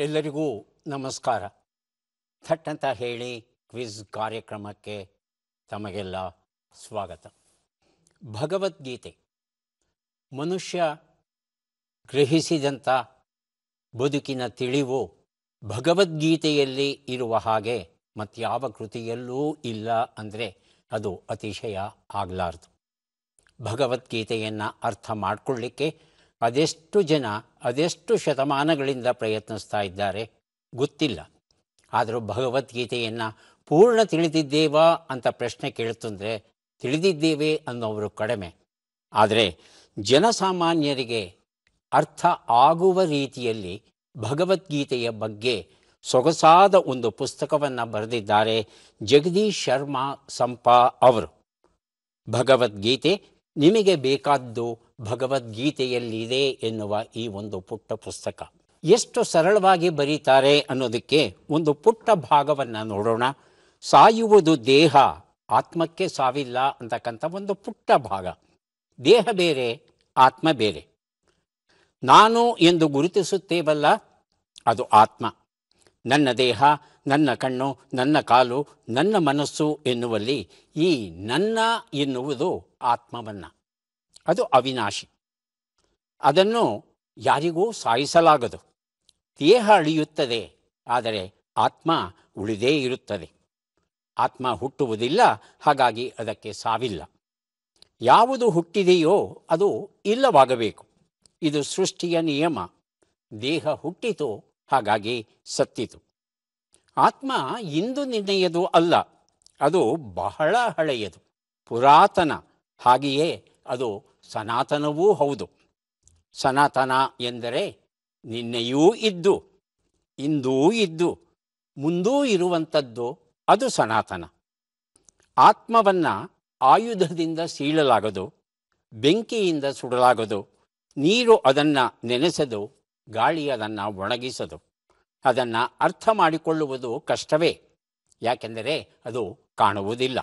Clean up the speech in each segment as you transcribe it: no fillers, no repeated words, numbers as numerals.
ಎಲ್ಲರಿಗೂ ನಮಸ್ಕಾರ. ಥಟ್ ಅಂತ ಹೇಳಿ ಕ್ವಿಜ್ ಕಾರ್ಯಕ್ರಮಕ್ಕೆ ತಮಗೆಲ್ಲ ಸ್ವಾಗತ. ಭಗವದ್ಗೀತೆ ಮನುಷ್ಯ ಗ್ರಹಿಸಿದಂಥ ಬದುಕಿನ ತಿಳಿವು ಭಗವದ್ಗೀತೆಯಲ್ಲಿ ಇರುವ ಹಾಗೆ ಮತ್ಯಾವ ಕೃತಿಯಲ್ಲೂ ಇಲ್ಲ ಅಂದರೆ ಅದು ಅತಿಶಯ ಆಗಲಾರದು. ಭಗವದ್ಗೀತೆಯನ್ನು ಅರ್ಥ ಮಾಡಿಕೊಳ್ಳಿಕ್ಕೆ ಅದೆಷ್ಟು ಜನ ಅದೆಷ್ಟು ಶತಮಾನಗಳಿಂದ ಪ್ರಯತ್ನಿಸ್ತಾ ಇದ್ದಾರೆ ಗೊತ್ತಿಲ್ಲ. ಆದರೂ ಭಗವದ್ಗೀತೆಯನ್ನು ಪೂರ್ಣ ತಿಳಿದಿದ್ದೇವಾ ಅಂತ ಪ್ರಶ್ನೆ ಕೇಳುತ್ತಂದರೆ ತಿಳಿದಿದ್ದೇವೆ ಅನ್ನೋವರು ಕಡಿಮೆ. ಆದರೆ ಜನಸಾಮಾನ್ಯರಿಗೆ ಅರ್ಥ ಆಗುವ ರೀತಿಯಲ್ಲಿ ಭಗವದ್ಗೀತೆಯ ಬಗ್ಗೆ ಸೊಗಸಾದ ಒಂದು ಪುಸ್ತಕವನ್ನು ಬರೆದಿದ್ದಾರೆ ಜಗದೀಶ್ ಶರ್ಮಾ ಸಂಪಾ ಅವರು. ಭಗವದ್ಗೀತೆ ನಿಮಗೆ ಬೇಕಾದ್ದು ಭಗವದ್ಗೀತೆಯಲ್ಲಿದೆ ಎನ್ನುವ ಈ ಒಂದು ಪುಟ್ಟ ಪುಸ್ತಕ ಎಷ್ಟು ಸರಳವಾಗಿ ಬರೀತಾರೆ ಅನ್ನೋದಕ್ಕೆ ಒಂದು ಪುಟ್ಟ ಭಾಗವನ್ನು ನೋಡೋಣ. ಸಾಯುವುದು ದೇಹ, ಆತ್ಮಕ್ಕೆ ಸಾವಿಲ್ಲ ಅಂತಕ್ಕಂಥ ಒಂದು ಪುಟ್ಟ ಭಾಗ. ದೇಹ ಬೇರೆ, ಆತ್ಮ ಬೇರೆ. ನಾನು ಎಂದು ಗುರುತಿಸುತ್ತೇವಲ್ಲ, ಅದು ಆತ್ಮ. ನನ್ನ ದೇಹ, ನನ್ನ ಕಣ್ಣು, ನನ್ನ ಕಾಲು, ನನ್ನ ಮನಸ್ಸು ಎನ್ನುವಲ್ಲಿ ಈ ನನ್ನ ಎನ್ನುವುದು ಆತ್ಮವನ್ನು, ಅದು ಅವಿನಾಶಿ. ಅದನ್ನು ಯಾರಿಗೂ ಸಾಯಿಸಲಾಗದು. ದೇಹ ಅಳಿಯುತ್ತದೆ, ಆದರೆ ಆತ್ಮ ಉಳಿದೇ ಇರುತ್ತದೆ. ಆತ್ಮ ಹುಟ್ಟುವುದಿಲ್ಲ, ಹಾಗಾಗಿ ಅದಕ್ಕೆ ಸಾವಿಲ್ಲ. ಯಾವುದು ಹುಟ್ಟಿದೆಯೋ ಅದು ಇಲ್ಲವಾಗಬೇಕು. ಇದು ಸೃಷ್ಟಿಯ ನಿಯಮ. ದೇಹ ಹುಟ್ಟಿತು, ಹಾಗಾಗಿ ಸತ್ತಿತು. ಆತ್ಮ ಇಂದು ನಿನ್ನೆಯದು ಅಲ್ಲ, ಅದು ಬಹಳ ಹಳೆಯದು, ಪುರಾತನ. ಹಾಗೆಯೇ ಅದು ಸನಾತನವೂ ಹೌದು. ಸನಾತನ ಎಂದರೆ ನಿನ್ನೆಯೂ ಇದ್ದು, ಇಂದೂ ಇದ್ದು, ಮುಂದೂ ಇರುವಂಥದ್ದು, ಅದು ಸನಾತನ. ಆತ್ಮವನ್ನು ಆಯುಧದಿಂದ ಸೀಳಲಾಗದು, ಬೆಂಕಿಯಿಂದ ಸುಡಲಾಗದು, ನೀರು ಅದನ್ನು ನೆನೆಸದು, ಗಾಳಿ ಅದನ್ನು ಒಣಗಿಸದು. ಅದನ್ನು ಅರ್ಥ ಮಾಡಿಕೊಳ್ಳುವುದು ಕಷ್ಟವೇ, ಯಾಕೆಂದರೆ ಅದು ಕಾಣುವುದಿಲ್ಲ.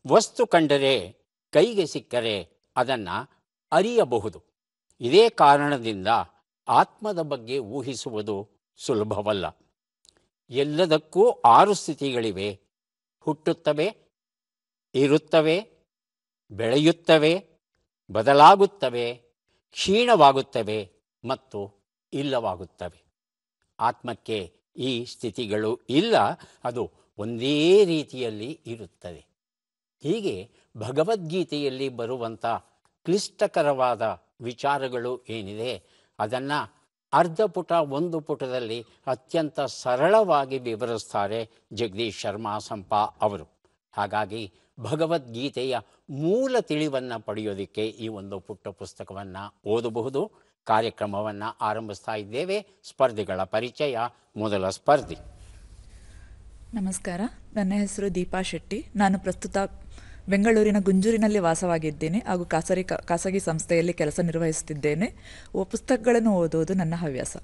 ವಸ್ತು ಕಂಡರೆ, ಕೈಗೆ ಸಿಕ್ಕರೆ ಅದನ್ನು ಅರಿಯಬಹುದು. ಇದೇ ಕಾರಣದಿಂದ ಆತ್ಮದ ಬಗ್ಗೆ ಊಹಿಸುವುದು ಸುಲಭವಲ್ಲ. ಎಲ್ಲದಕ್ಕೂ 6 ಸ್ಥಿತಿಗಳಿವೆ. ಹುಟ್ಟುತ್ತವೆ, ಇರುತ್ತವೆ, ಬೆಳೆಯುತ್ತವೆ, ಬದಲಾಗುತ್ತವೆ, ಕ್ಷೀಣವಾಗುತ್ತವೆ ಮತ್ತು ಇಲ್ಲವಾಗುತ್ತವೆ. ಆತ್ಮಕ್ಕೆ ಈ ಸ್ಥಿತಿಗಳು ಇಲ್ಲ, ಅದು ಒಂದೇ ರೀತಿಯಲ್ಲಿ ಇರುತ್ತದೆ. ಹೀಗೆ ಭಗವದ್ಗೀತೆಯಲ್ಲಿ ಬರುವಂಥ ಕ್ಲಿಷ್ಟಕರವಾದ ವಿಚಾರಗಳು ಏನಿದೆ ಅದನ್ನು ಅರ್ಧ ಪುಟ, ಒಂದು ಪುಟದಲ್ಲಿ ಅತ್ಯಂತ ಸರಳವಾಗಿ ವಿವರಿಸ್ತಾರೆ ಜಗದೀಶ್ ಶರ್ಮಾ ಸಂಪಾ ಅವರು. ಹಾಗಾಗಿ ಭಗವದ್ಗೀತೆಯ ಮೂಲ ತಿಳಿವನ್ನು ಪಡೆಯೋದಕ್ಕೆ ಈ ಒಂದು ಪುಟ್ಟ ಪುಸ್ತಕವನ್ನು ಓದಬಹುದು. ಕಾರ್ಯಕ್ರಮವನ್ನು ಆರಂಭಿಸ್ತಾ ಇದ್ದೇವೆ. ಸ್ಪರ್ಧಿಗಳ ಪರಿಚಯ. ಮೊದಲ ಸ್ಪರ್ಧಿ. ನಮಸ್ಕಾರ, ನನ್ನ ಹೆಸರು ದೀಪಾ ಶೆಟ್ಟಿ. ನಾನು ಪ್ರಸ್ತುತ ಬೆಂಗಳೂರಿನ ಗುಂಜೂರಿನಲ್ಲಿ ವಾಸವಾಗಿದ್ದೇನೆ ಹಾಗೂ ಖಾಸಗಿ ಸಂಸ್ಥೆಯಲ್ಲಿ ಕೆಲಸ ನಿರ್ವಹಿಸುತ್ತಿದ್ದೇನೆ. ಪುಸ್ತಕಗಳನ್ನು ಓದುವುದು ನನ್ನ ಹವ್ಯಾಸ.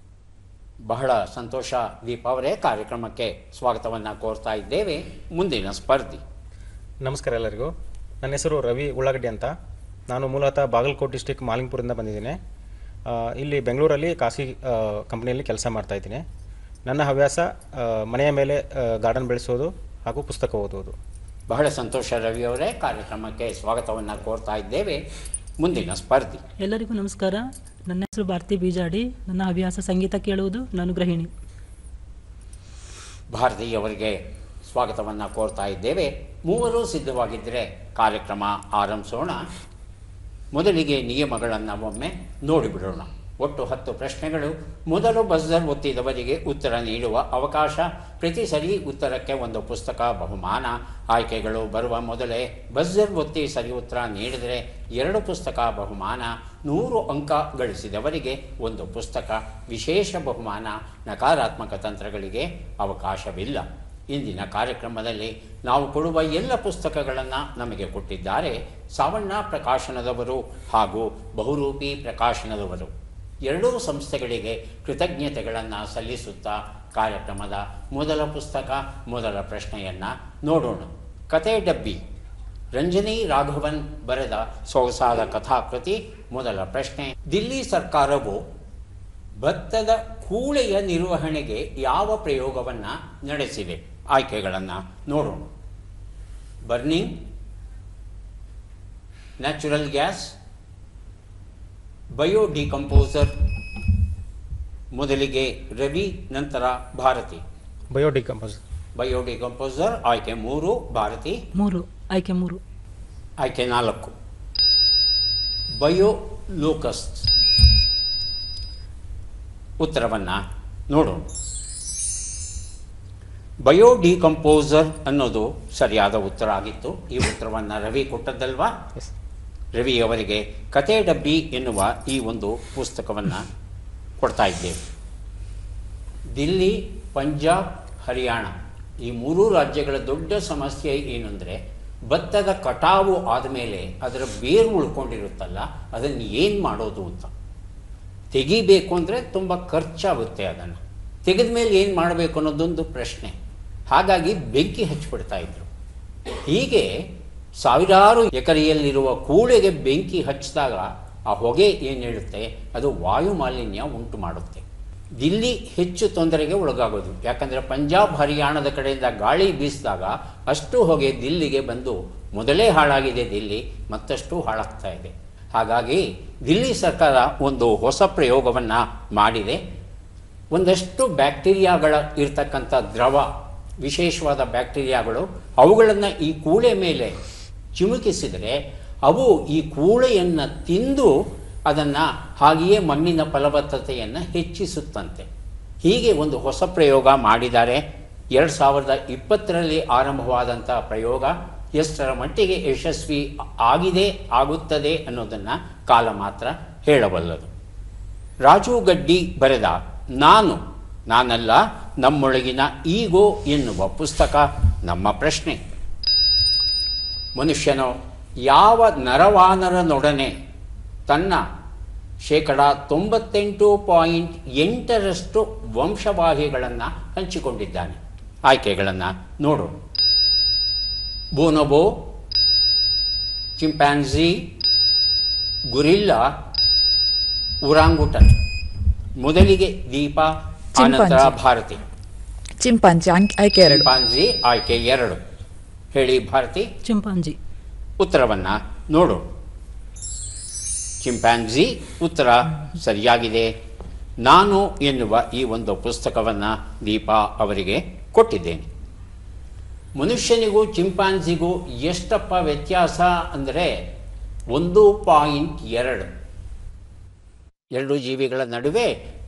ಬಹಳ ಸಂತೋಷ ದೀಪಾ ಅವರೇ. ಕಾರ್ಯಕ್ರಮಕ್ಕೆ ಸ್ವಾಗತವನ್ನು ಕೋರ್ತಾ ಇದ್ದೇವೆ. ಮುಂದಿನ ಸ್ಪರ್ಧಿ. ನಮಸ್ಕಾರ ಎಲ್ಲರಿಗೂ. ನನ್ನ ಹೆಸರು ರವಿ ಉಳ್ಳಾಗಡ್ಡಿ ಅಂತ. ನಾನು ಮೂಲತಃ ಬಾಗಲಕೋಟೆ ಡಿಸ್ಟಿಕ್ ಮಾಲಿಂಗ್ಪುರದಿಂದ ಬಂದಿದ್ದೀನಿ. ಇಲ್ಲಿ ಬೆಂಗಳೂರಲ್ಲಿ ಖಾಸಗಿ ಕಂಪ್ನಿಯಲ್ಲಿ ಕೆಲಸ ಮಾಡ್ತಾಯಿದ್ದೀನಿ. ನನ್ನ ಹವ್ಯಾಸ ಮನೆಯ ಮೇಲೆ ಗಾರ್ಡನ್ ಬೆಳೆಸೋದು ಹಾಗೂ ಪುಸ್ತಕ ಓದುವುದು. ಬಹಳ ಸಂತೋಷ ರವಿ ಅವರೇ. ಕಾರ್ಯಕ್ರಮಕ್ಕೆ ಸ್ವಾಗತವನ್ನು ಕೋರ್ತಾ ಇದ್ದೇವೆ. ಮುಂದಿನ ಸ್ಪರ್ಧಿ. ಎಲ್ಲರಿಗೂ ನಮಸ್ಕಾರ. ನನ್ನ ಹೆಸರು ಭಾರತಿ ಬೀಜಾಡಿ. ನನ್ನ ಹವ್ಯಾಸ ಸಂಗೀತ ಕೇಳುವುದು. ನಾನು ಗೃಹಿಣಿ. ಭಾರತೀಯವರಿಗೆ ಸ್ವಾಗತವನ್ನು ಕೋರ್ತಾ ಇದ್ದೇವೆ. ಮೂವರು ಸಿದ್ಧವಾಗಿದ್ದರೆ ಕಾರ್ಯಕ್ರಮ ಆರಂಭಿಸೋಣ. ಮೊದಲಿಗೆ ನಿಯಮಗಳನ್ನು ಒಮ್ಮೆ ನೋಡಿಬಿಡೋಣ. ಒಟ್ಟು 10 ಪ್ರಶ್ನೆಗಳು. ಮೊದಲು ಬಜರ್ ಒತ್ತಿದವರಿಗೆ ಉತ್ತರ ನೀಡುವ ಅವಕಾಶ. ಪ್ರತಿ ಸರಿ ಉತ್ತರಕ್ಕೆ ಒಂದು ಪುಸ್ತಕ ಬಹುಮಾನ. ಆಯ್ಕೆಗಳು ಬರುವ ಮೊದಲೇ ಬಜರ್ ಒತ್ತಿ ಸರಿ ಉತ್ತರ ನೀಡಿದರೆ 2 ಪುಸ್ತಕ ಬಹುಮಾನ. 100 ಅಂಕ ಗಳಿಸಿದವರಿಗೆ ಒಂದು ಪುಸ್ತಕ. ವಿಶೇಷ ಬಹುಮಾನ. ನಕಾರಾತ್ಮಕ ತಂತ್ರಗಳಿಗೆ ಅವಕಾಶವಿಲ್ಲ. ಇಂದಿನ ಕಾರ್ಯಕ್ರಮದಲ್ಲಿ ನಾವು ಕೊಡುವ ಎಲ್ಲ ಪುಸ್ತಕಗಳನ್ನು ನಮಗೆ ಕೊಟ್ಟಿದ್ದಾರೆ ಸಾವಣ್ಣ ಪ್ರಕಾಶನದವರು ಹಾಗೂ ಬಹುರೂಪಿ ಪ್ರಕಾಶನದವರು. ಎರಡೂ ಸಂಸ್ಥೆಗಳಿಗೆ ಕೃತಜ್ಞತೆಗಳನ್ನು ಸಲ್ಲಿಸುತ್ತಾ ಕಾರ್ಯಕ್ರಮದ ಮೊದಲ ಪುಸ್ತಕ, ಮೊದಲ ಪ್ರಶ್ನೆಯನ್ನು ನೋಡೋಣ. ಕತೆ ಡಬ್ಬಿ, ರಂಜನಿ ರಾಘವನ್ ಬರೆದ ಸೊಗಸಾದ ಕಥಾಕೃತಿ. ಮೊದಲ ಪ್ರಶ್ನೆ: ದಿಲ್ಲಿ ಸರ್ಕಾರವು ಭತ್ತದ ಕೂಳೆಯ ನಿರ್ವಹಣೆಗೆ ಯಾವ ಪ್ರಯೋಗವನ್ನು ನಡೆಸಿದೆ? ಆಯ್ಕೆಗಳನ್ನು ನೋಡೋಣ. Burning, natural gas, bio decomposer. ಮೊದಲಿಗೆ ರವಿ, ನಂತರ ಭಾರತಿ. ಬಯೋ ಡಿಕಂಪೋಸರ್ ಆಯ್ಕೆ 3, ಭಾರತಿ 3 ಆಯ್ಕೆ 3 ಆಯ್ಕೆ 4. Bio locust. ಉತ್ತರವನ್ನು ನೋಡೋಣ. ಬಯೋ ಡಿಕಂಪೋಸರ್ ಅನ್ನೋದು ಸರಿಯಾದ ಉತ್ತರ ಆಗಿತ್ತು. ಈ ಉತ್ತರವನ್ನು ರವಿ ಕೊಟ್ಟದ್ದಲ್ವಾ? ರವಿ ಅವರಿಗೆ ಕತೆ ಡಬ್ಬಿ ಎನ್ನುವ ಈ ಒಂದು ಪುಸ್ತಕವನ್ನು ಕೊಡ್ತಾ ಇದ್ದೇವೆ. ದಿಲ್ಲಿ, ಪಂಜಾಬ್, ಹರಿಯಾಣ ಈ 3 ರಾಜ್ಯಗಳ ದೊಡ್ಡ ಸಮಸ್ಯೆ ಏನಂದರೆ ಭತ್ತದ ಕಟಾವು ಆದಮೇಲೆ ಅದರ ಬೇರು ಉಳ್ಕೊಂಡಿರುತ್ತಲ್ಲ, ಅದನ್ನು ಏನು ಮಾಡೋದು ಅಂತ. ತೆಗಿಬೇಕು ಅಂದರೆ ತುಂಬ ಖರ್ಚಾಗುತ್ತೆ. ಅದನ್ನು ತೆಗೆದ ಮೇಲೆ ಏನು ಮಾಡಬೇಕು ಅನ್ನೋದೊಂದು ಪ್ರಶ್ನೆ. ಹಾಗಾಗಿ ಬೆಂಕಿ ಹಚ್ಚಿಬಿಡ್ತಾ ಇದ್ರು. ಹೀಗೆ ಸಾವಿರಾರು ಎಕರೆಯಲ್ಲಿರುವ ಕೂಳೆಗೆ ಬೆಂಕಿ ಹಚ್ಚಿದಾಗ ಆ ಹೊಗೆ ಏನು ಹೇಳುತ್ತೆ, ಅದು ವಾಯು ಮಾಲಿನ್ಯ ಉಂಟು ಮಾಡುತ್ತೆ. ದಿಲ್ಲಿ ಹೆಚ್ಚು ತೊಂದರೆಗೆ ಒಳಗಾಗೋದು. ಯಾಕಂದರೆ ಪಂಜಾಬ್, ಹರಿಯಾಣದ ಕಡೆಯಿಂದ ಗಾಳಿ ಬೀಸಿದಾಗ ಅಷ್ಟು ಹೊಗೆ ದಿಲ್ಲಿಗೆ ಬಂದು ಮೊದಲೇ ಹಾಳಾಗಿದೆ ದಿಲ್ಲಿ, ಮತ್ತಷ್ಟು ಹಾಳಾಗ್ತಾ ಇದೆ. ಹಾಗಾಗಿ ದಿಲ್ಲಿ ಸರ್ಕಾರ ಒಂದು ಹೊಸ ಪ್ರಯೋಗವನ್ನು ಮಾಡಿದೆ. ಒಂದಷ್ಟು ಬ್ಯಾಕ್ಟೀರಿಯಾಗಳ ಇರ್ತಕ್ಕಂಥ ದ್ರವ, ವಿಶೇಷವಾದ ಬ್ಯಾಕ್ಟೀರಿಯಾಗಳು, ಅವುಗಳನ್ನು ಈ ಕೂಳೆ ಮೇಲೆ ಚಿಮುಕಿಸಿದರೆ ಅವು ಈ ಕೂಳೆಯನ್ನು ತಿಂದು ಅದನ್ನು ಹಾಗೆಯೇ ಮಣ್ಣಿನ ಫಲವತ್ತತೆಯನ್ನು ಹೆಚ್ಚಿಸುತ್ತಂತೆ. ಹೀಗೆ ಒಂದು ಹೊಸ ಪ್ರಯೋಗ ಮಾಡಿದ್ದಾರೆ. 2020ರಲ್ಲಿ ಆರಂಭವಾದಂಥ ಪ್ರಯೋಗ ಎಷ್ಟರ ಮಟ್ಟಿಗೆ ಯಶಸ್ವಿ ಆಗುತ್ತದೆ ಅನ್ನೋದನ್ನು ಕಾಲ ಮಾತ್ರ ಹೇಳಬಲ್ಲದು. ರಾಜು ಗಡ್ಡಿ ಬರೆದ ನಾನಲ್ಲ ನಮ್ಮೊಳಗಿನ ಈಗೋ ಎನ್ನುವ ಪುಸ್ತಕ ನಮ್ಮ ಪ್ರಶ್ನೆ. ಮನುಷ್ಯನು ಯಾವ ನರವಾನರನೊಡನೆ ತನ್ನ 98.8% ವಂಶವಾಹಿಗಳನ್ನು ಹಂಚಿಕೊಂಡಿದ್ದಾನೆ? ಆಯ್ಕೆಗಳನ್ನು ನೋಡೋಣ. ಬೋನೊಬೋ, ಚಿಂಪ್ಯಾನ್ಜಿ, ಗುರಿಲ್ಲಾ, ಉರಾಂಗುಟನ್. ಮೊದಲಿಗೆ ದೀಪಾ, ಆನಂತರ ಭಾರತಿ. ಚಿಂಪಾಂಜಿ ಆಯ್ಕೆ 2. ಚಿಂಪಾಂಜಿ ಆಯ್ಕೆ 2. ಹೇಳಿ ಭಾರತಿ. ಚಿಂಪಾಂಜಿ. ಉತ್ತರವನ್ನು ನೋಡು. ಚಿಂಪ್ಯಾನ್ಜಿ ಉತ್ತರ ಸರಿಯಾಗಿದೆ. ನಾನು ಎನ್ನುವ ಈ ಒಂದು ಪುಸ್ತಕವನ್ನು ದೀಪಾ ಅವರಿಗೆ ಕೊಟ್ಟಿದ್ದೇನೆ. ಮನುಷ್ಯನಿಗೂ ಚಿಂಪಾಂಜಿಗೂ ಎಷ್ಟಪ್ಪ ವ್ಯತ್ಯಾಸ ಅಂದರೆ 1.2. ಎರಡು ಜೀವಿಗಳ ನಡುವೆ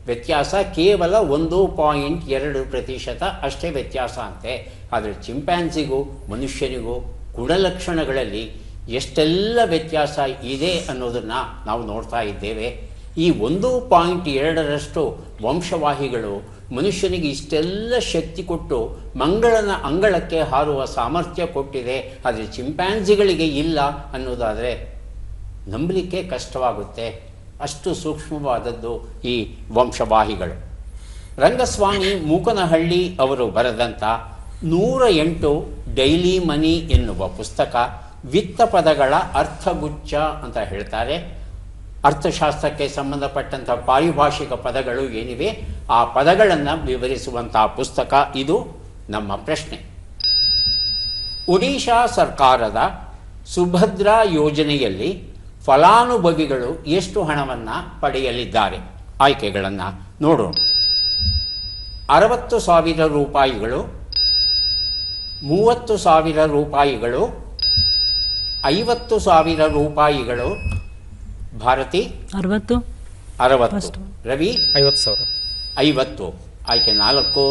ವ್ಯತ್ಯಾಸ ಕೇವಲ 1.2% ಅಷ್ಟೇ ವ್ಯತ್ಯಾಸ ಅಂತೆ. ಆದರೆ ಚಿಂಪ್ಯಾನ್ಜಿಗೂ ಮನುಷ್ಯನಿಗೂ ಗುಣಲಕ್ಷಣಗಳಲ್ಲಿ ಎಷ್ಟೆಲ್ಲ ವ್ಯತ್ಯಾಸ ಇದೆ ಅನ್ನೋದನ್ನು ನಾವು ನೋಡ್ತಾ ಇದ್ದೇವೆ. ಈ 1.2ರಷ್ಟು ವಂಶವಾಹಿಗಳು ಮನುಷ್ಯನಿಗೆ ಇಷ್ಟೆಲ್ಲ ಶಕ್ತಿ ಕೊಟ್ಟು ಮಂಗಳನ ಅಂಗಳಕ್ಕೆ ಹಾರುವ ಸಾಮರ್ಥ್ಯ ಕೊಟ್ಟಿದೆ. ಆದರೆ ಚಿಂಪ್ಯಾನ್ಜಿಗಳಿಗೆ ಇಲ್ಲ ಅನ್ನೋದಾದರೆ ನಂಬಲಿಕ್ಕೆ ಕಷ್ಟವಾಗುತ್ತೆ. ಅಷ್ಟು ಸೂಕ್ಷ್ಮವಾದದ್ದು ಈ ವಂಶವಾಹಿಗಳು. ರಂಗಸ್ವಾಮಿ ಮೂಕನಹಳ್ಳಿ ಅವರು ಬರೆದಂಥ 108 ಡೈಲಿ ಮನಿ ಎನ್ನುವ ಪುಸ್ತಕ ವಿತ್ತ ಪದಗಳ ಅರ್ಥಗುಚ್ಛ ಅಂತ ಹೇಳ್ತಾರೆ. ಅರ್ಥಶಾಸ್ತ್ರಕ್ಕೆ ಸಂಬಂಧಪಟ್ಟಂಥ ಪಾರಿಭಾಷಿಕ ಪದಗಳು ಏನಿವೆ ಆ ಪದಗಳನ್ನು ವಿವರಿಸುವಂಥ ಪುಸ್ತಕ ಇದು. ನಮ್ಮ ಪ್ರಶ್ನೆ: ಒಡಿಶಾ ಸರ್ಕಾರದ ಸುಭದ್ರಾ ಯೋಜನೆಯಲ್ಲಿ ಫಲಾನುಭವಿಗಳು ಎಷ್ಟು ಹಣವನ್ನು ಪಡೆಯಲಿದ್ದಾರೆ? ಆಯ್ಕೆಗಳನ್ನು ನೋಡೋಣ. 60,000 ರೂಪಾಯಿಗಳು, 30,000 ರೂಪಾಯಿಗಳು, 50,000 ರೂಪಾಯಿಗಳು. ಭಾರತಿ 60. ರವಿ 50,000. 50 ಆಯ್ಕೆ 4.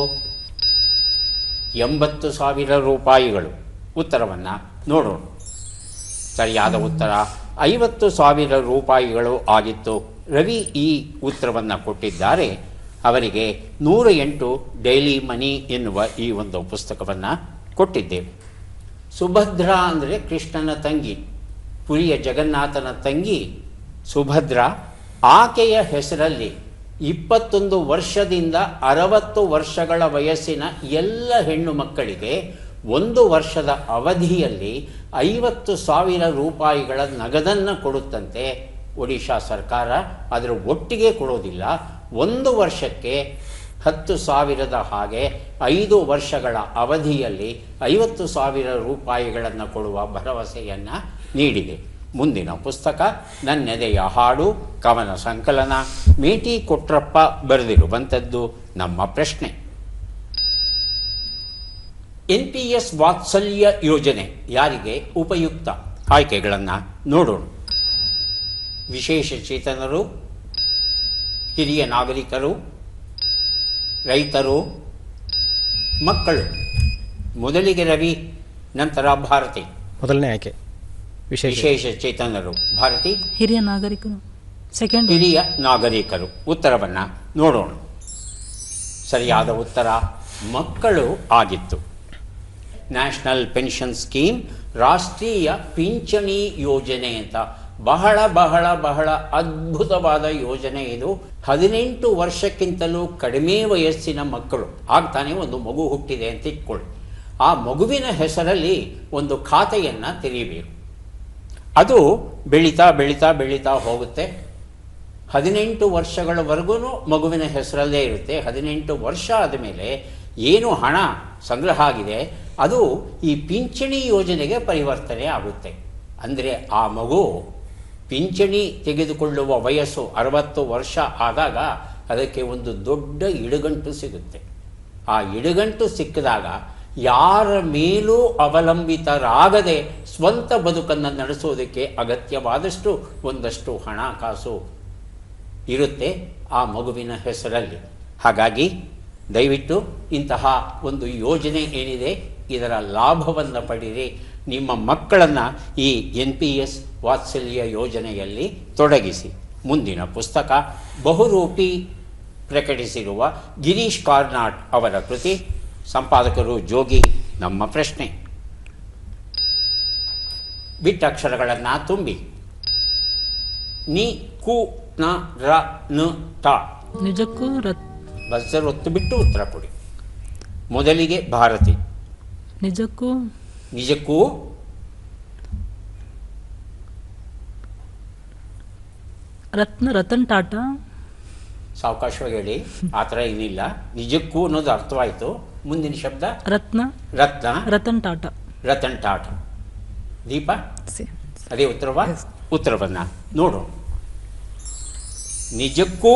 80,000 ರೂಪಾಯಿಗಳು. ಉತ್ತರವನ್ನು ನೋಡೋಣ. ಸರಿಯಾದ ಉತ್ತರ 50,000 ರೂಪಾಯಿಗಳು ಆಗಿತ್ತು. ರವಿ ಈ ಉತ್ತರವನ್ನು ಕೊಟ್ಟಿದ್ದಾರೆ. ಅವರಿಗೆ 108 ಡೈಲಿ ಮನಿ ಎನ್ನುವ ಈ ಒಂದು ಪುಸ್ತಕವನ್ನು ಕೊಟ್ಟಿದ್ದೇವೆ. ಸುಭದ್ರಾ ಅಂದರೆ ಕೃಷ್ಣನ ತಂಗಿ, ಪುರಿಯ ಜಗನ್ನಾಥನ ತಂಗಿ ಸುಭದ್ರಾ. ಆಕೆಯ ಹೆಸರಲ್ಲಿ 21 ವರ್ಷದಿಂದ 60 ವರ್ಷಗಳ ವಯಸ್ಸಿನ ಎಲ್ಲ ಹೆಣ್ಣು ಮಕ್ಕಳಿಗೆ 1 ವರ್ಷದ ಅವಧಿಯಲ್ಲಿ 50,000 ರೂಪಾಯಿಗಳ ನಗದನ್ನು ಕೊಡುತ್ತಂತೆ ಒಡಿಶಾ ಸರ್ಕಾರ. ಅದರ ಒಟ್ಟಿಗೆ ಕೊಡೋದಿಲ್ಲ, 1 ವರ್ಷಕ್ಕೆ 10,000 ಹಾಗೆ 5 ವರ್ಷಗಳ ಅವಧಿಯಲ್ಲಿ 50,000 ರೂಪಾಯಿಗಳನ್ನು ಕೊಡುವ ಭರವಸೆಯನ್ನು ನೀಡಿದೆ. ಮುಂದಿನ ಪುಸ್ತಕ ನನ್ನೆದೆಯ ಹಾಡು ಕವನ ಸಂಕಲನ, ಮೇಟಿ ಕೊಟ್ರಪ್ಪ ಬರೆದಿರುವಂಥದ್ದು ನಮ್ಮ ಪ್ರಶ್ನೆ. NPS ವಾತ್ಸಲ್ಯ ಯೋಜನೆ ಯಾರಿಗೆ ಉಪಯುಕ್ತ? ಆಯ್ಕೆಗಳನ್ನು ನೋಡೋಣ. ವಿಶೇಷ ಚೇತನರು, ಹಿರಿಯ ನಾಗರಿಕರು, ರೈತರು, ಮಕ್ಕಳು. ಮೊದಲಿಗೆ ರವಿ, ನಂತರ ಭಾರತಿ. ಮೊದಲನೇ ಆಯ್ಕೆ ವಿಶೇಷ ಚೇತನರು. ಭಾರತಿ? ಹಿರಿಯ ನಾಗರಿಕರು. ಸೆಕೆಂಡ್ ಹಿರಿಯ ನಾಗರಿಕರು. ಉತ್ತರವನ್ನು ನೋಡೋಣ. ಸರಿಯಾದ ಉತ್ತರ ಮಕ್ಕಳು ಆಗಿತ್ತು. ನ್ಯಾಷನಲ್ ಪೆನ್ಷನ್ ಸ್ಕೀಮ್, ರಾಷ್ಟ್ರೀಯ ಪಿಂಚಣಿ ಯೋಜನೆ ಅಂತ ಬಹಳ ಬಹಳ ಬಹಳ ಅದ್ಭುತವಾದ ಯೋಜನೆ ಇದು. 18 ವರ್ಷಕ್ಕಿಂತಲೂ ಕಡಿಮೆ ವಯಸ್ಸಿನ ಮಕ್ಕಳು, ಆಗ್ತಾನೆ ಒಂದು ಮಗು ಹುಟ್ಟಿದೆ ಅಂತ ಇಟ್ಕೊಳ್ಳಿ, ಆ ಮಗುವಿನ ಹೆಸರಲ್ಲಿ ಒಂದು ಖಾತೆಯನ್ನು ತೆರೀಬೇಕು. ಅದು ಬೆಳೀತಾ ಬೆಳೀತಾ ಬೆಳೀತಾ ಹೋಗುತ್ತೆ. 18 ವರ್ಷಗಳವರೆಗೂ ಮಗುವಿನ ಹೆಸರಲ್ಲೇ ಇರುತ್ತೆ. 18 ವರ್ಷ ಆದಮೇಲೆ ಏನು ಹಣ ಸಂಗ್ರಹ ಆಗಿದೆ ಅದು ಈ ಪಿಂಚಣಿ ಯೋಜನೆಗೆ ಪರಿವರ್ತನೆ ಆಗುತ್ತೆ. ಅಂದರೆ ಆ ಮಗು ಪಿಂಚಣಿ ತೆಗೆದುಕೊಳ್ಳುವ ವಯಸ್ಸು 60 ವರ್ಷ ಆದಾಗ ಅದಕ್ಕೆ ಒಂದು ದೊಡ್ಡ ಇಡುಗಂಟು ಸಿಗುತ್ತೆ. ಆ ಇಡುಗಂಟು ಸಿಕ್ಕಿದಾಗ ಯಾರ ಮೇಲೂ ಅವಲಂಬಿತರಾಗದೆ ಸ್ವಂತ ಬದುಕನ್ನು ನಡೆಸೋದಕ್ಕೆ ಅಗತ್ಯವಾದಷ್ಟು ಒಂದಷ್ಟು ಹಣಕಾಸು ಇರುತ್ತೆ ಆ ಮಗುವಿನ ಹೆಸರಲ್ಲಿ. ಹಾಗಾಗಿ ದಯವಿಟ್ಟು ಇಂತಹ ಒಂದು ಯೋಜನೆ ಏನಿದೆ ಇದರ ಲಾಭವನ್ನು ಪಡೆಯಿರಿ. ನಿಮ್ಮ ಮಕ್ಕಳನ್ನು ಈ NPS ವಾತ್ಸಲ್ಯ ಯೋಜನೆಯಲ್ಲಿ ತೊಡಗಿಸಿ. ಮುಂದಿನ ಪುಸ್ತಕ ಬಹುರೂಪಿ ಪ್ರಕಟಿಸಿರುವ ಗಿರೀಶ್ ಕಾರ್ನಾಡ್ ಅವರ ಕೃತಿ. ಸಂಪಾದಕರು ಜೋಗಿ. ನಮ್ಮ ಪ್ರಶ್ನೆ, ಬಿಟ್ಟಕ್ಷರಗಳನ್ನು ತುಂಬಿ. ನಿ, ಕು, ನ, ರ, ನ, ಟ. ನಿಜಕ್ಕೂ ಬಸ್ಸರ್ ಒತ್ತು ಬಿಟ್ಟು ಉತ್ತರ ಕೊಡಿ. ಮೊದಲಿಗೆ ಭಾರತಿ. ನಿಜಕ್ಕೂ ನಿಜಕ್ಕೂ ರತನ್ ಟಾಟಾ. ಸಾವಕಾಶವಾಗಿ ಹೇಳಿ, ಆ ಥರ ಏನಿಲ್ಲ. ನಿಜಕ್ಕೂ ಅನ್ನೋದು ಅರ್ಥವಾಯಿತು. ಮುಂದಿನ ಶಬ್ದ ರತ್ನ. ರತನ್ ಟಾಟಾ. ರತನ್ ಟಾಟಾ. ದೀಪ ಅದೇ ಉತ್ತರವಾ? ಉತ್ತರವನ್ನು ನೋಡೋಣ. ನಿಜಕ್ಕೂ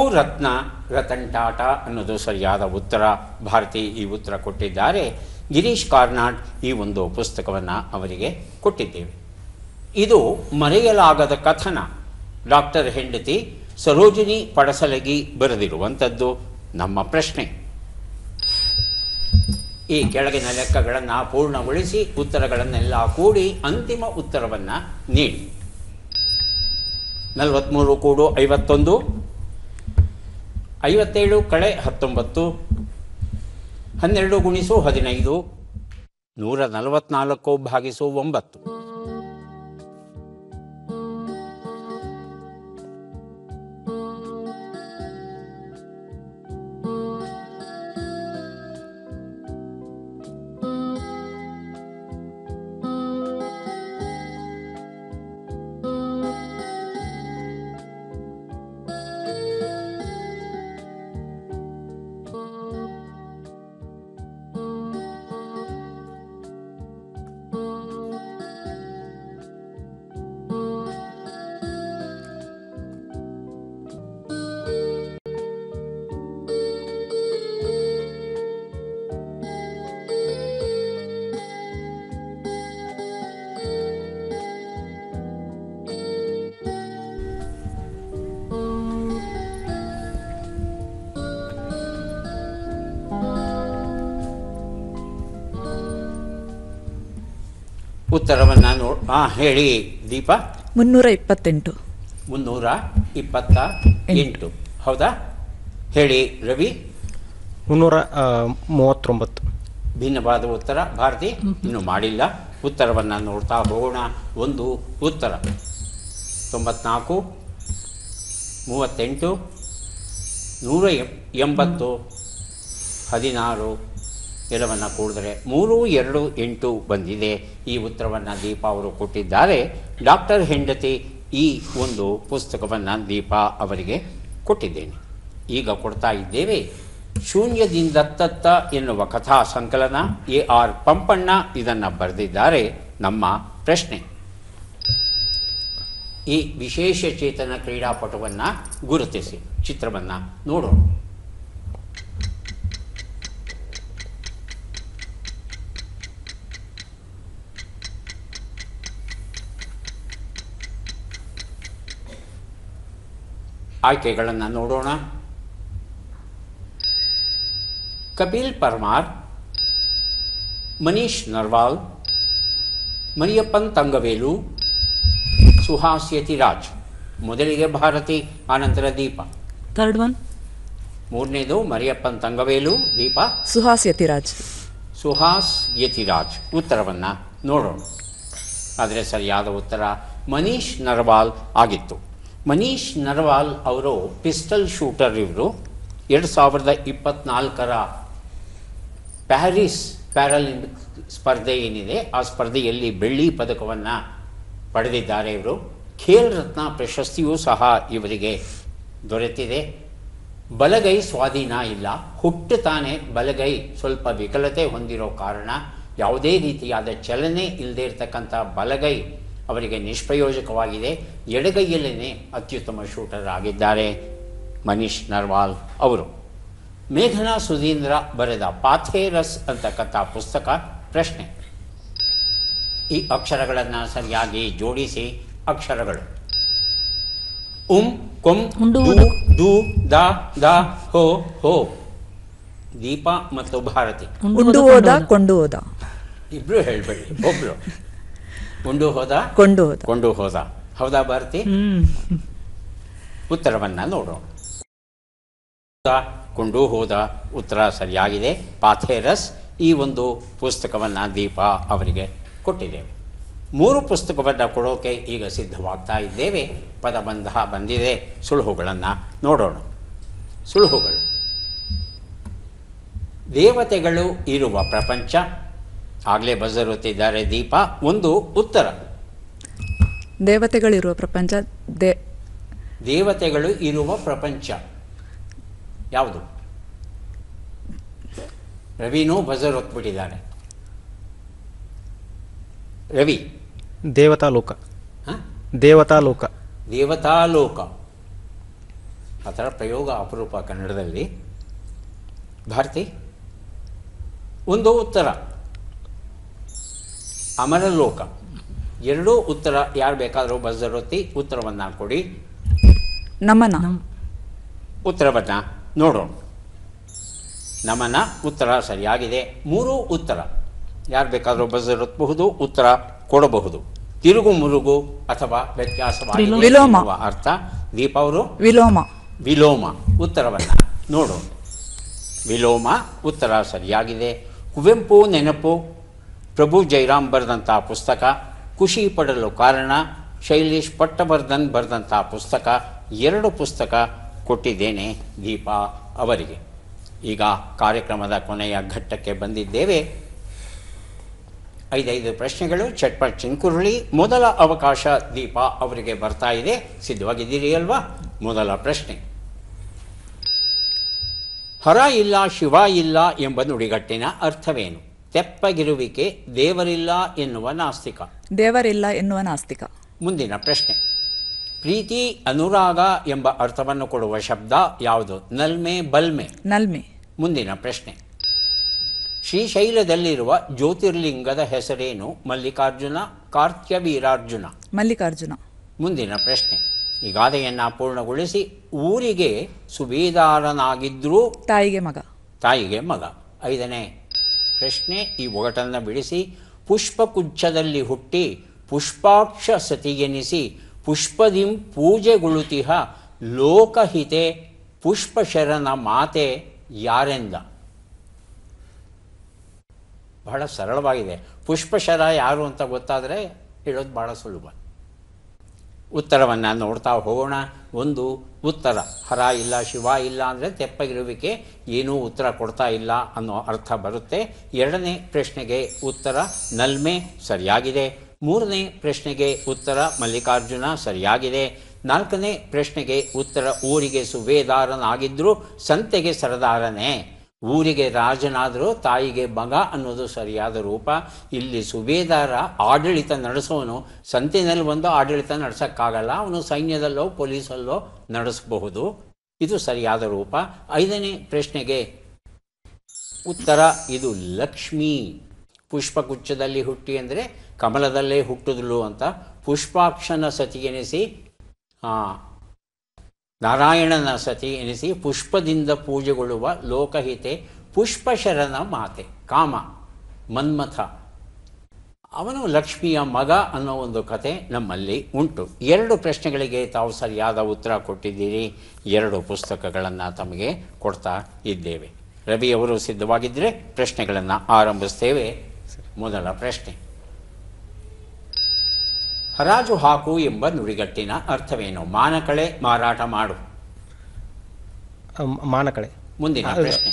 ರತನ್ ಟಾಟಾ ಅನ್ನೋದು ಸರಿಯಾದ ಉತ್ತರ. ಭಾರತಿ ಈ ಉತ್ತರ ಕೊಟ್ಟಿದ್ದಾರೆ. ಗಿರೀಶ್ ಕಾರ್ನಾಡ್ ಈ ಒಂದು ಪುಸ್ತಕವನ್ನು ಅವರಿಗೆ ಕೊಟ್ಟಿದ್ದೇವೆ. ಇದು ಮರೆಯಲಾಗದ ಕಥನ. ಡಾಕ್ಟರ್ ಹೆಂಡತಿ ಸರೋಜಿನಿ ಪಡಸಲಗಿ ಬರೆದಿರುವಂಥದ್ದು. ನಮ್ಮ ಪ್ರಶ್ನೆ, ಈ ಕೆಳಗಿನ ಲೆಕ್ಕಗಳನ್ನು ಪೂರ್ಣಗೊಳಿಸಿ ಉತ್ತರಗಳನ್ನೆಲ್ಲ ಕೂಡಿ ಅಂತಿಮ ಉತ್ತರವನ್ನು ನೀಡಿ. 43 ಕೂಡು 51, 57 ಕಳೆ 19, 12 ಗುಣಿಸು 15, 144 ಭಾಗಿಸು 9. ಉತ್ತರವನ್ನು ಹೇಳಿ ದೀಪ. 328. 328. ಹೌದಾ? ಹೇಳಿ ರವಿ. 339. ಭಿನ್ನವಾದ ಉತ್ತರ. ಭಾರತಿ ಇನ್ನೂ ಮಾಡಿಲ್ಲ. ಉತ್ತರವನ್ನು ನೋಡ್ತಾ ಹೋಗೋಣ. ಒಂದು ಉತ್ತರ 94, 38, 180, 16 ಎಲ್ಲವನ್ನು ಕೂಡಿದ್ರೆ 328 ಬಂದಿದೆ. ಈ ಉತ್ತರವನ್ನು ದೀಪ ಅವರು ಕೊಟ್ಟಿದ್ದಾರೆ. ಡಾಕ್ಟರ್ ಹೆಂಡತಿ ಈ ಒಂದು ಪುಸ್ತಕವನ್ನು ದೀಪ ಅವರಿಗೆ ಕೊಟ್ಟಿದ್ದೇನೆ. ಈಗ ಕೊಡ್ತಾ ಇದ್ದೇವೆ ಶೂನ್ಯದಿಂದತ್ತ ಎನ್ನುವ ಕಥಾ ಸಂಕಲನ. AR ಪಂಪಣ್ಣ ಇದನ್ನು ಬರೆದಿದ್ದಾರೆ. ನಮ್ಮ ಪ್ರಶ್ನೆ, ಈ ವಿಶೇಷ ಚೇತನ ಕ್ರೀಡಾಪಟುವನ್ನು ಗುರುತಿಸಿ. ಚಿತ್ರವನ್ನು ನೋಡೋಣ. ಆಯ್ಕೆಗಳನ್ನು ನೋಡೋಣ. ಕಪಿಲ್ ಪರ್ಮಾರ್, ಮನೀಶ್ ನರ್ವಾಲ್, ಮರಿಯಪ್ಪನ್ ತಂಗವೇಲು, ಸುಹಾಸ್ ಯತಿರಾಜ್. ಮೊದಲಿಗೆ ಭಾರತಿ, ಆನಂತರ ದೀಪ. Third one. ಮೂರನೇದು ಮರಿಯಪ್ಪನ್ ತಂಗವೇಲು, ದೀಪ. ಸುಹಾಸ್ ಯತಿರಾಜ್. ಸುಹಾಸ್ ಯತಿರಾಜ್. ಉತ್ತರವನ್ನು ನೋಡೋಣ. ಆದರೆ ಸರಿಯಾದ ಉತ್ತರ ಮನೀಶ್ ನರ್ವಾಲ್ ಆಗಿತ್ತು. ಮನೀಶ್ ನರ್ವಾಲ್ ಅವರು ಪಿಸ್ಟಲ್ ಶೂಟರ್. ಇವರು 2024 ಪ್ಯಾರಿಸ್ ಪ್ಯಾರಾಲಿಂಪಿಕ್ ಸ್ಪರ್ಧೆ ಏನಿದೆ ಆ ಸ್ಪರ್ಧೆಯಲ್ಲಿ ಬೆಳ್ಳಿ ಪದಕವನ್ನು ಪಡೆದಿದ್ದಾರೆ. ಇವರು ಖೇಲ್ ರತ್ನ ಪ್ರಶಸ್ತಿಯೂ ಸಹ ಇವರಿಗೆ ದೊರೆತಿದೆ. ಬಲಗೈ ಸ್ವಾಧೀನ ಇಲ್ಲ, ಹುಟ್ಟುತ್ತಾನೆ ಬಲಗೈ ಸ್ವಲ್ಪ ವಿಕಲತೆ ಹೊಂದಿರೋ ಕಾರಣ ಯಾವುದೇ ರೀತಿಯಾದ ಚಲನೆ ಇಲ್ಲದೆ ಇರತಕ್ಕಂಥ ಬಲಗೈ ಅವರಿಗೆ ನಿಷ್ಪ್ರಯೋಜಕವಾಗಿದೆ. ಎಡಗೈಯಲ್ಲೇ ಅತ್ಯುತ್ತಮ ಶೂಟರ್ ಆಗಿದ್ದಾರೆ ಮನೀಶ್ ನರ್ವಾಲ್ ಅವರು. ಮೇಘನಾ ಸುಧೀಂದ್ರ ಬರೆದ ಪಾಥೇರಸ್ ಅಂತಕ್ಕಂಥ ಪುಸ್ತಕ. ಪ್ರಶ್ನೆ, ಈ ಅಕ್ಷರಗಳನ್ನು ಸರಿಯಾಗಿ ಜೋಡಿಸಿ. ಅಕ್ಷರಗಳು ಕೊಂ ದು ದು ದ ದ ಹೋ ಹೋ. ದೀಪ ಮತ್ತು ಭಾರತಿ. ಉಂಡು ಹೋದ ಕೊಂಡು ಹೋದ. ಇಬ್ರು ಹೇಳ್ಬೇಡಿ, ಒಬ್ರು. ಉಂಡು ಹೋದ ಕೊಂಡು ಹೋದ. ಹೌದಾ ಭಾರತಿ? ಉತ್ತರವನ್ನು ನೋಡೋಣ. ಕೊಂಡು ಹೋದ ಉತ್ತರ ಸರಿಯಾಗಿದೆ. ಪಾಥೇರಸ್ ಈ ಒಂದು ಪುಸ್ತಕವನ್ನು ದೀಪ ಅವರಿಗೆ ಕೊಟ್ಟಿದ್ದೇವೆ. 3 ಪುಸ್ತಕವನ್ನು ಕೊಡೋಕೆ ಈಗ ಸಿದ್ಧವಾಗ್ತಾ ಇದ್ದೇವೆ. ಪದಬಂಧ ಬಂದಿದೆ. ಸುಳುಹುಗಳನ್ನು ನೋಡೋಣ. ಸುಳುಹುಗಳು: ದೇವತೆಗಳು ಇರುವ ಪ್ರಪಂಚ. ಆಗಲೇ ಬಜರುತ್ತಿದ್ದಾರೆ ದೀಪ. ಒಂದು ಉತ್ತರ. ದೇವತೆಗಳಿರುವ ಪ್ರಪಂಚ. ದೇವತೆಗಳು ಇರುವ ಪ್ರಪಂಚ ಯಾವುದು? ರವಿನೂ ಬಜರ್ ಹೊತ್ಬಿಟ್ಟಿದ್ದಾರೆ. ರವಿ. ದೇವತಾಲೋಕ. ದೇವತಾಲೋಕ ಆ ಥರ ಪ್ರಯೋಗ ಅಪರೂಪ ಕನ್ನಡದಲ್ಲಿ. ಭಾರತಿ. ಒಂದು ಉತ್ತರ ಅಮರಲೋಕ. ಎರಡೂ ಉತ್ತರ. ಯಾರು ಬೇಕಾದರೂ ಬಜರ್ ಹೊತ್ತಿ ಉತ್ತರವನ್ನು ಕೊಡಿ. ನಮನ. ಉತ್ತರವನ್ನು ನೋಡೋಣ. ನಮನ ಉತ್ತರ ಸರಿಯಾಗಿದೆ. 3 ಉತ್ತರ. ಯಾರು ಬೇಕಾದರೂ ಬಜರ್ ಹೊತ್ತಬಹುದು, ಉತ್ತರ ಕೊಡಬಹುದು. ತಿರುಗು ಮುರುಗು ಅಥವಾ ವ್ಯತ್ಯಾಸವಾಗಿದೆ ಎನ್ನುವ ಅರ್ಥ. ದೀಪ ಅವರು ವಿಲೋಮ. ಉತ್ತರವನ್ನು ನೋಡೋಣ. ವಿಲೋಮ ಉತ್ತರ ಸರಿಯಾಗಿದೆ. ಕುವೆಂಪು ನೆನಪು ಪ್ರಭು ಜೈರಾಮ್ ಬರೆದಂಥ ಪುಸ್ತಕ. ಖುಷಿ ಪಡಲು ಕಾರಣ ಶೈಲೇಶ್ ಪಟ್ಟವರ್ಧನ್ ಬರೆದಂಥ ಪುಸ್ತಕ. 2 ಪುಸ್ತಕ ಕೊಟ್ಟಿದ್ದೇನೆ ದೀಪ ಅವರಿಗೆ. ಈಗ ಕಾರ್ಯಕ್ರಮದ ಕೊನೆಯ ಘಟ್ಟಕ್ಕೆ ಬಂದಿದ್ದೇವೆ. 5 ಪ್ರಶ್ನೆಗಳು, ಚಟ್ಪಟ್ ಚಿನ್ಕುರುಳಿ. ಮೊದಲ ಅವಕಾಶ ದೀಪ ಅವರಿಗೆ ಬರ್ತಾ ಇದೆ. ಸಿದ್ಧವಾಗಿದ್ದೀರಿ ಅಲ್ವಾ? ಮೊದಲ ಪ್ರಶ್ನೆ: ಹರ ಇಲ್ಲ ಶಿವ ಇಲ್ಲ ಎಂಬ ನುಡಿಗಟ್ಟಿನ ಅರ್ಥವೇನು? ತೆಪ್ಪಗಿರುವಿಕೆ, ದೇವರಿಲ್ಲ ಎನ್ನುವ ನಾಸ್ತಿಕ. ದೇವರಿಲ್ಲ ಎನ್ನುವ ನಾಸ್ತಿಕ. ಮುಂದಿನ ಪ್ರಶ್ನೆ: ಪ್ರೀತಿ ಅನುರಾಗ ಎಂಬ ಅರ್ಥವನ್ನು ಕೊಡುವ ಶಬ್ದ ಯಾವುದು? ನಲ್ಮೆ, ಬಲ್ಮೆ. ನಲ್ಮೆ. ಮುಂದಿನ ಪ್ರಶ್ನೆ: ಶ್ರೀಶೈಲದಲ್ಲಿರುವ ಜ್ಯೋತಿರ್ಲಿಂಗದ ಹೆಸರೇನು? ಮಲ್ಲಿಕಾರ್ಜುನ, ಕಾರ್ತ್ಯವೀರಾರ್ಜುನ. ಮಲ್ಲಿಕಾರ್ಜುನ. ಮುಂದಿನ ಪ್ರಶ್ನೆ: ಈ ಗಾದೆಯನ್ನು ಪೂರ್ಣಗೊಳಿಸಿ. ಊರಿಗೆ ಸುಬೇದಾರನಾಗಿದ್ದರೂ ತಾಯಿಗೆ ಮಗ. 5ನೇ ಪ್ರಶ್ನೆ: ಈ ಒಗಟನ್ನು ಬಿಡಿಸಿ. ಪುಷ್ಪಕುಚ್ಛದಲ್ಲಿ ಹುಟ್ಟಿ ಪುಷ್ಪಾಕ್ಷ ಸತಿಗೆನಿಸಿ ಪುಷ್ಪದಿಂ ಪೂಜೆಗೊಳುತಿಹ ಲೋಕಹಿತೆ ಪುಷ್ಪಶರನ ಮಾತೆ ಯಾರೆಂದ? ಬಹಳ ಸರಳವಾಗಿದೆ. ಪುಷ್ಪಶರ ಯಾರು ಅಂತ ಗೊತ್ತಾದರೆ ಹೇಳೋದು ಬಹಳ ಸುಲಭ. ಉತ್ತರವನ್ನು ನೋಡ್ತಾ ಹೋಗೋಣ. ಒಂದು ಉತ್ತರ: ಹರ ಇಲ್ಲ ಶಿವ ಇಲ್ಲ ಅಂದರೆ ತೆಪ್ಪಗಿರುವಿಕೆ, ಏನೂ ಉತ್ತರ ಕೊಡ್ತಾ ಇಲ್ಲ ಅನ್ನೋ ಅರ್ಥ ಬರುತ್ತೆ. 2ನೇ ಪ್ರಶ್ನೆಗೆ ಉತ್ತರ ನಲ್ಮೆ ಸರಿಯಾಗಿದೆ. 3ನೇ ಪ್ರಶ್ನೆಗೆ ಉತ್ತರ ಮಲ್ಲಿಕಾರ್ಜುನ ಸರಿಯಾಗಿದೆ. 4ನೇ ಪ್ರಶ್ನೆಗೆ ಉತ್ತರ ಊರಿಗೆ ಸುಬೇದಾರನಾಗಿದ್ದರೂ ಸಂತೆಗೆ ಸರದಾರನೇ. ಊರಿಗೆ ರಾಜನಾದರೂ ತಾಯಿಗೆ ಮಗ ಅನ್ನೋದು ಸರಿಯಾದ ರೂಪ. ಇಲ್ಲಿ ಸುಬೇದಾರ ಆಡಳಿತ ನಡೆಸೋನು, ಸಂತೆಯಲ್ಲಿ ಒಂದು ಆಡಳಿತ ನಡೆಸೋಕ್ಕಾಗಲ್ಲ, ಅವನು ಸೈನ್ಯದಲ್ಲೋ ಪೊಲೀಸಲ್ಲೋ ನಡೆಸಬಹುದು. ಇದು ಸರಿಯಾದ ರೂಪ. 5ನೇ ಪ್ರಶ್ನೆಗೆ ಉತ್ತರ ಇದು ಲಕ್ಷ್ಮೀ. ಪುಷ್ಪಗುಚ್ಛದಲ್ಲಿ ಹುಟ್ಟಿ ಅಂದರೆ ಕಮಲದಲ್ಲೇ ಹುಟ್ಟಿದಳು ಅಂತ. ಪುಷ್ಪಾಕ್ಷನ ಸತಿ ಎನಿಸಿ ನಾರಾಯಣನ ಸತಿ ಎನಿಸಿ ಪುಷ್ಪದಿಂದ ಪೂಜೆಗೊಳ್ಳುವ ಲೋಕಹಿತೆ ಪುಷ್ಪಶರನ ಮಾತೆ. ಕಾಮ ಮನ್ಮಥ ಅವನು ಲಕ್ಷ್ಮಿಯ ಮಗ ಅನ್ನೋ ಒಂದು ಕತೆ ನಮ್ಮಲ್ಲಿ ಉಂಟು. 2 ಪ್ರಶ್ನೆಗಳಿಗೆ ತಾವು ಸರಿಯಾದ ಉತ್ತರ ಕೊಟ್ಟಿದ್ದೀರಿ. 2 ಪುಸ್ತಕಗಳನ್ನು ತಮಗೆ ಕೊಡ್ತಾ ಇದ್ದೇವೆ. ರವಿಯವರು ಸಿದ್ಧವಾಗಿದ್ದರೆ ಪ್ರಶ್ನೆಗಳನ್ನು ಆರಂಭಿಸ್ತೇವೆ. ಮೊದಲ ಪ್ರಶ್ನೆ, ಹರಾಜು ಹಾಕು ಎಂಬ ನುಡಿಗಟ್ಟಿನ ಅರ್ಥವೇನು? ಮಾನಕಳೆ, ಮಾರಾಟ ಮಾಡು. ಮಾನಕಳೆ. ಮುಂದಿನ ಪ್ರಶ್ನೆ,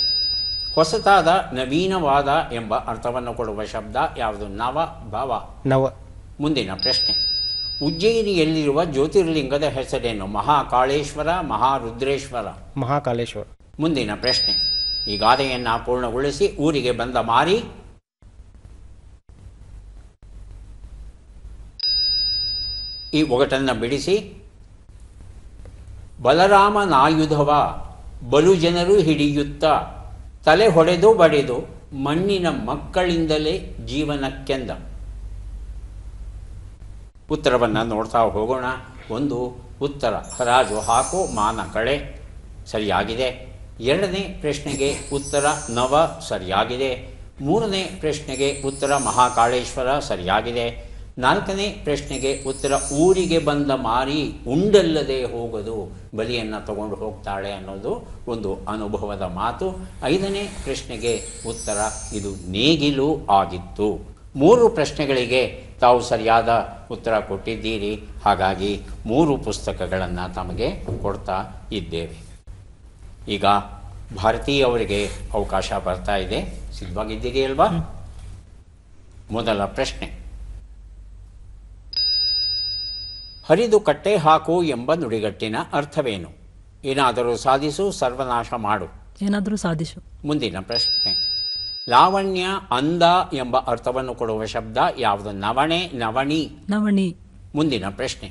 ಹೊಸತಾದ, ನವೀನವಾದ ಎಂಬ ಅರ್ಥವನ್ನು ಕೊಡುವ ಶಬ್ದ ಯಾವುದು? ನವ, ಭವ. ನವ. ಮುಂದಿನ ಪ್ರಶ್ನೆ, ಉಜ್ಜಯಿನಿಯಲ್ಲಿರುವ ಜ್ಯೋತಿರ್ಲಿಂಗದ ಹೆಸರೇನು? ಮಹಾಕಾಳೇಶ್ವರ, ಮಹಾರುದ್ರೇಶ್ವರ. ಮಹಾಕಾಳೇಶ್ವರ. ಮುಂದಿನ ಪ್ರಶ್ನೆ, ಈ ಗಾದೆಯನ್ನು ಪೂರ್ಣಗೊಳಿಸಿ. ಊರಿಗೆ ಬಂದ ಮಾರಿ ಈ ಒಗಟನ್ನು ಬಿಡಿಸಿ. ಬಲರಾಮನಾಯುಧವ ಬಲು ಜನರು ಹಿಡಿಯುತ್ತ ತಲೆ ಹೊಡೆದು ಬಡೆದು ಮಣ್ಣಿನ ಮಕ್ಕಳಿಂದಲೇ ಜೀವನಕ್ಕೆಂದ. ಉತ್ತರವನ್ನು ನೋಡ್ತಾ ಹೋಗೋಣ. 1 ಉತ್ತರ ಹರಾಜು ಹಾಕು, ಮಾನ ಕಳೆ ಸರಿಯಾಗಿದೆ. 2ನೇ ಪ್ರಶ್ನೆಗೆ ಉತ್ತರ ನವ ಸರಿಯಾಗಿದೆ. 3ನೇ ಪ್ರಶ್ನೆಗೆ ಉತ್ತರ ಮಹಾಕಾಳೇಶ್ವರ ಸರಿಯಾಗಿದೆ. 4ನೇ ಪ್ರಶ್ನೆಗೆ ಉತ್ತರ ಊರಿಗೆ ಬಂದ ಮಾರಿ ಉಂಡಲ್ಲದೆ ಹೋಗದು, ಬಲಿಯನ್ನು ತಗೊಂಡು ಹೋಗ್ತಾಳೆ ಅನ್ನೋದು ಒಂದು ಅನುಭವದ ಮಾತು. 5ನೇ ಪ್ರಶ್ನೆಗೆ ಉತ್ತರ ಇದು ನೇಗಿಲು ಆಗಿತ್ತು. 3 ಪ್ರಶ್ನೆಗಳಿಗೆ ತಾವು ಸರಿಯಾದ ಉತ್ತರ ಕೊಟ್ಟಿದ್ದೀರಿ. ಹಾಗಾಗಿ 3 ಪುಸ್ತಕಗಳನ್ನು ತಮಗೆ ಕೊಡ್ತಾ ಇದ್ದೇವೆ. ಈಗ ಭಾರತೀ ಅವರಿಗೆ ಅವಕಾಶ ಬರ್ತಾ ಇದೆ. ಸಿದ್ಧವಾಗಿದ್ದೀರಿ ಅಲ್ವಾ? ಮೊದಲ ಪ್ರಶ್ನೆ, ಹರಿದು ಕಟ್ಟೆ ಹಾಕು ಎಂಬ ನುಡಿಗಟ್ಟಿನ ಅರ್ಥವೇನು? ಏನಾದರೂ ಸಾಧಿಸು, ಸರ್ವನಾಶ ಮಾಡು. ಏನಾದರೂ ಸಾಧಿಸು. ಮುಂದಿನ ಪ್ರಶ್ನೆ, ಲಾವಣ್ಯ, ಅಂದ ಎಂಬ ಅರ್ಥವನ್ನು ಕೊಡುವ ಶಬ್ದ ಯಾವುದು? ನವಣೆ, ನವಣಿ. ನವಣಿ. ಮುಂದಿನ ಪ್ರಶ್ನೆ,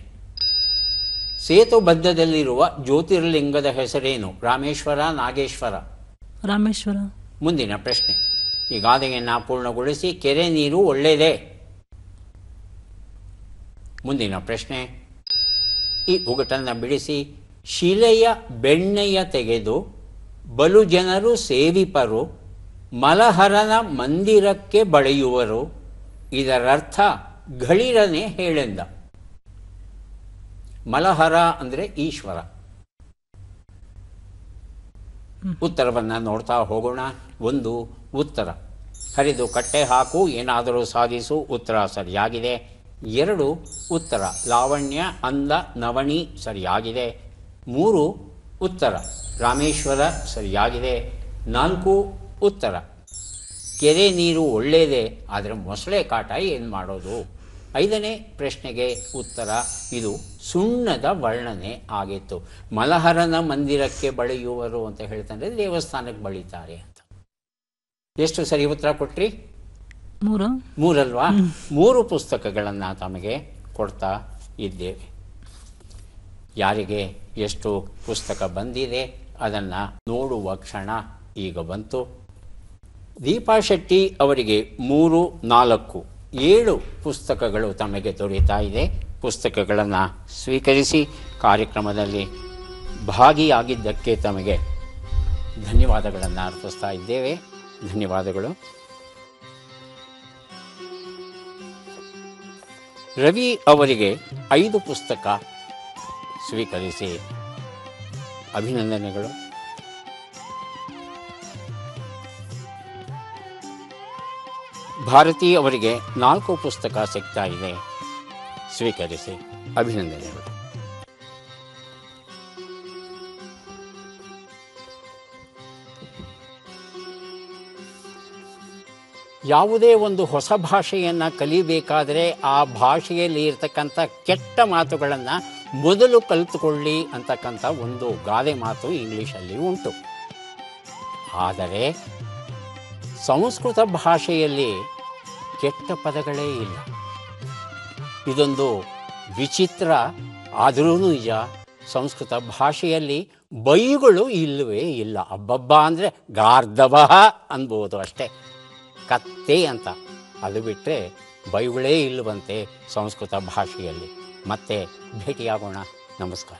ಸೇತುಬದ್ಧದಲ್ಲಿರುವ ಜ್ಯೋತಿರ್ಲಿಂಗದ ಹೆಸರೇನು? ರಾಮೇಶ್ವರ, ನಾಗೇಶ್ವರ. ರಾಮೇಶ್ವರ. ಮುಂದಿನ ಪ್ರಶ್ನೆ, ಈ ಗಾದೆಯನ್ನು ಪೂರ್ಣಗೊಳಿಸಿ. ಕೆರೆ ನೀರು ಒಳ್ಳೆಯದೇ. ಮುಂದಿನ ಪ್ರಶ್ನೆ, ಈ ಒಗಟನ್ನು ಬಿಡಿಸಿ. ಶಿಲೆಯ ಬೆಣ್ಣೆಯ ತೆಗೆದು ಬಲು ಜನರು ಸೇವಿಪರು, ಮಲಹರನ ಮಂದಿರಕ್ಕೆ ಬಳೆಯುವರು. ಇದರರ್ಥ ಘಳಿರನೆ ಹೇಳೆಂದ. ಮಲಹರ ಅಂದರೆ ಈಶ್ವರ. ಉತ್ತರವನ್ನು ನೋಡ್ತಾ ಹೋಗೋಣ. 1 ಉತ್ತರ ಹರಿದು ಕಟ್ಟೆ ಹಾಕು, ಏನಾದರೂ ಸಾಧಿಸು. ಉತ್ತರ ಸರಿಯಾಗಿದೆ. 2 ಉತ್ತರ ಲಾವಣ್ಯ, ಅಂದ, ನವಣಿ ಸರಿಯಾಗಿದೆ. 3 ಉತ್ತರ ರಾಮೇಶ್ವರ ಸರಿಯಾಗಿದೆ. 4 ಉತ್ತರ ಕೆರೆ ನೀರು ಒಳ್ಳೆಯದೇ, ಆದರೆ ಮೊಸಳೆ ಕಾಟ ಏನು ಮಾಡೋದು? 5ನೇ ಪ್ರಶ್ನೆಗೆ ಉತ್ತರ ಇದು ಸುಣ್ಣದ ವರ್ಣನೆ ಆಗಿತ್ತು. ಮಲಹರನ ಮಂದಿರಕ್ಕೆ ಬಳೆಯುವರು ಅಂತ ಹೇಳ್ತಾರೆ, ದೇವಸ್ಥಾನಕ್ಕೆ ಬಳಿತಾರೆ ಅಂತ. ಎಷ್ಟು ಸರಿ ಉತ್ತರ ಕೊಟ್ರಿ? 3 ಅಲ್ವಾ? 3 ಪುಸ್ತಕಗಳನ್ನು ತಮಗೆ ಕೊಡ್ತಾ ಇದ್ದೇವೆ. ಯಾರಿಗೆ ಎಷ್ಟು ಪುಸ್ತಕ ಬಂದಿದೆ ಅದನ್ನು ನೋಡುವ ಕ್ಷಣ ಈಗ ಬಂತು. ದೀಪಾ ಶೆಟ್ಟಿ ಅವರಿಗೆ 3, 4, 7 ಪುಸ್ತಕಗಳು ತಮಗೆ ದೊರೆಯುತ್ತಾ ಇದೆ. ಪುಸ್ತಕಗಳನ್ನು ಸ್ವೀಕರಿಸಿ ಕಾರ್ಯಕ್ರಮದಲ್ಲಿ ಭಾಗಿಯಾಗಿದ್ದಕ್ಕೆ ತಮಗೆ ಧನ್ಯವಾದಗಳನ್ನು ಅರ್ಪಿಸ್ತಾ ಇದ್ದೇವೆ. ಧನ್ಯವಾದಗಳು. ರವಿ ಅವರಿಗೆ 5 ಪುಸ್ತಕ ಸ್ವೀಕರಿಸಿ ಅಭಿನಂದನೆಗಳು. ಭಾರತಿ ಅವರಿಗೆ 4 ಪುಸ್ತಕ ಸಿಗ್ತಾ ಇದೆ, ಸ್ವೀಕರಿಸಿ ಅಭಿನಂದನೆಗಳು. ಯಾವುದೇ ಒಂದು ಹೊಸ ಭಾಷೆಯನ್ನು ಕಲಿಬೇಕಾದರೆ ಆ ಭಾಷೆಯಲ್ಲಿ ಇರತಕ್ಕಂಥ ಕೆಟ್ಟ ಮಾತುಗಳನ್ನು ಮೊದಲು ಕಲಿತುಕೊಳ್ಳಿ ಅಂತಕ್ಕಂಥ ಒಂದು ಗಾದೆ ಮಾತು ಇಂಗ್ಲೀಷಲ್ಲಿ ಉಂಟು. ಆದರೆ ಸಂಸ್ಕೃತ ಭಾಷೆಯಲ್ಲಿ ಕೆಟ್ಟ ಪದಗಳೇ ಇಲ್ಲ. ಇದೊಂದು ವಿಚಿತ್ರ ಆದರೂ ನಿಜ. ಸಂಸ್ಕೃತ ಭಾಷೆಯಲ್ಲಿ ಬೈಗಳು ಇಲ್ಲವೇ ಇಲ್ಲ. ಅಬ್ಬಬ್ಬ ಅಂದರೆ ಗಾರ್ಧವ ಅನ್ಬೋದು ಅಷ್ಟೇ, ಕತ್ತೆ ಅಂತ. ಅದು ಬಿಟ್ಟರೆ ಬೈಗಳೇ ಇಲ್ಲವಂತೆ ಸಂಸ್ಕೃತ ಭಾಷೆಯಲ್ಲಿ. ಮತ್ತೆ ಭೇಟಿಯಾಗೋಣ. ನಮಸ್ಕಾರ.